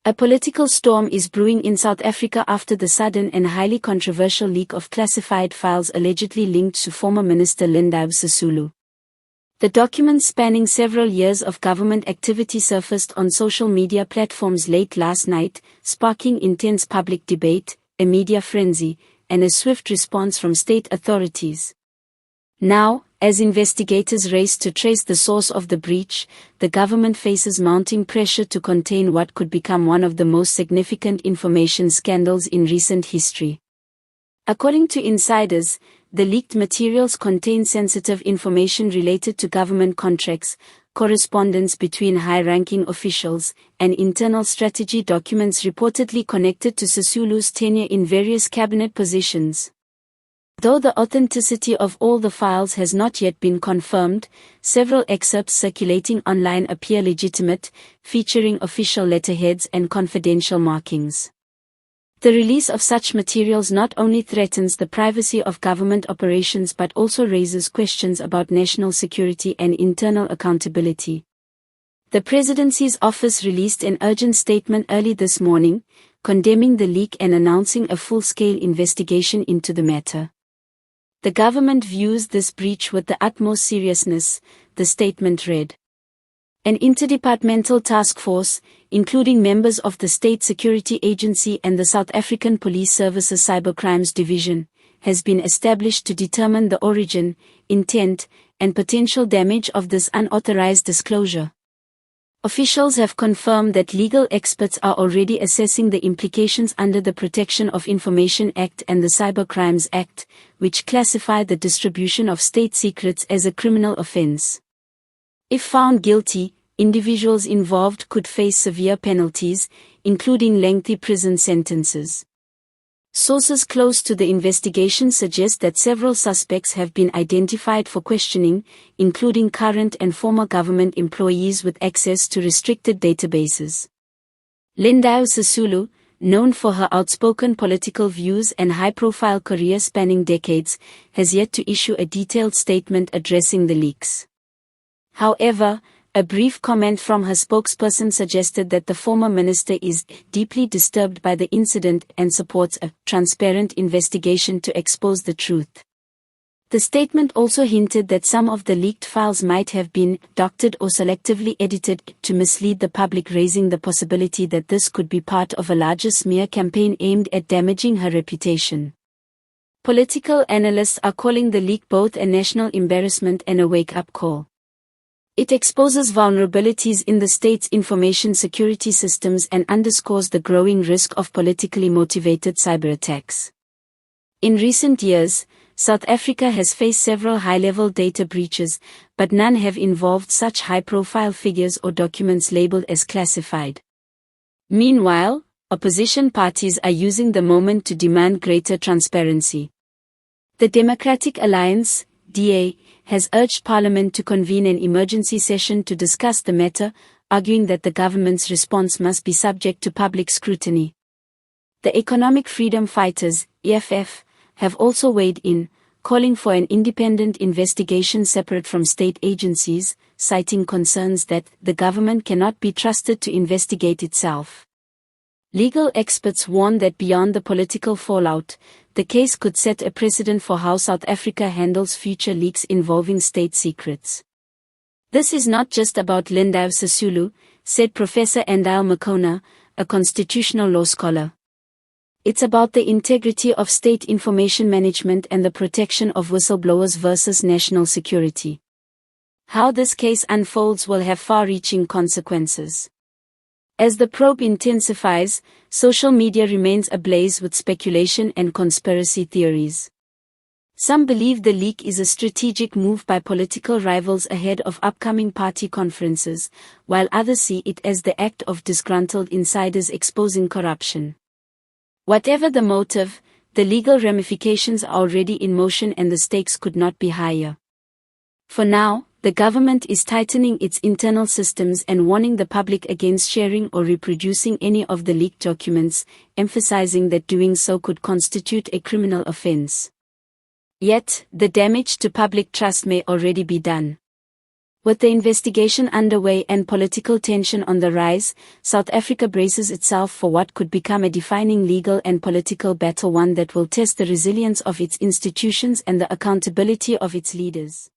A political storm is brewing in South Africa after the sudden and highly controversial leak of classified files allegedly linked to former Minister Lindiwe Sisulu. The documents spanning several years of government activity surfaced on social media platforms late last night, sparking intense public debate, a media frenzy, and a swift response from state authorities. Now, as investigators race to trace the source of the breach, the government faces mounting pressure to contain what could become one of the most significant information scandals in recent history. According to insiders, the leaked materials contain sensitive information related to government contracts, correspondence between high-ranking officials, and internal strategy documents reportedly connected to Sisulu's tenure in various cabinet positions. Though the authenticity of all the files has not yet been confirmed, several excerpts circulating online appear legitimate, featuring official letterheads and confidential markings. The release of such materials not only threatens the privacy of government operations but also raises questions about national security and internal accountability. The Presidency's office released an urgent statement early this morning, condemning the leak and announcing a full-scale investigation into the matter. The government views this breach with the utmost seriousness, the statement read. An interdepartmental task force, including members of the State Security Agency and the South African Police Service's Cybercrimes Division, has been established to determine the origin, intent, and potential damage of this unauthorized disclosure. Officials have confirmed that legal experts are already assessing the implications under the Protection of Information Act and the Cybercrimes Act, which classify the distribution of state secrets as a criminal offense. If found guilty, individuals involved could face severe penalties, including lengthy prison sentences. Sources close to the investigation suggest that several suspects have been identified for questioning, including current and former government employees with access to restricted databases. Lindiwe Sisulu, known for her outspoken political views and high-profile career spanning decades, has yet to issue a detailed statement addressing the leaks. However, a brief comment from her spokesperson suggested that the former minister is deeply disturbed by the incident and supports a transparent investigation to expose the truth. The statement also hinted that some of the leaked files might have been doctored or selectively edited to mislead the public, raising the possibility that this could be part of a larger smear campaign aimed at damaging her reputation. Political analysts are calling the leak both a national embarrassment and a wake-up call. It exposes vulnerabilities in the state's information security systems and underscores the growing risk of politically motivated cyberattacks. In recent years, South Africa has faced several high-level data breaches, but none have involved such high-profile figures or documents labeled as classified. Meanwhile, opposition parties are using the moment to demand greater transparency. The Democratic Alliance, DA, has urged Parliament to convene an emergency session to discuss the matter, arguing that the government's response must be subject to public scrutiny. The Economic Freedom Fighters, EFF, have also weighed in, calling for an independent investigation separate from state agencies, citing concerns that the government cannot be trusted to investigate itself. Legal experts warn that beyond the political fallout, the case could set a precedent for how South Africa handles future leaks involving state secrets. This is not just about Lindiwe Sisulu, said Professor Andile Makona, a constitutional law scholar. It's about the integrity of state information management and the protection of whistleblowers versus national security. How this case unfolds will have far-reaching consequences. As the probe intensifies, social media remains ablaze with speculation and conspiracy theories. Some believe the leak is a strategic move by political rivals ahead of upcoming party conferences, while others see it as the act of disgruntled insiders exposing corruption. Whatever the motive, the legal ramifications are already in motion and the stakes could not be higher. For now, the government is tightening its internal systems and warning the public against sharing or reproducing any of the leaked documents, emphasizing that doing so could constitute a criminal offense. Yet, the damage to public trust may already be done. With the investigation underway and political tension on the rise, South Africa braces itself for what could become a defining legal and political battle, one that will test the resilience of its institutions and the accountability of its leaders.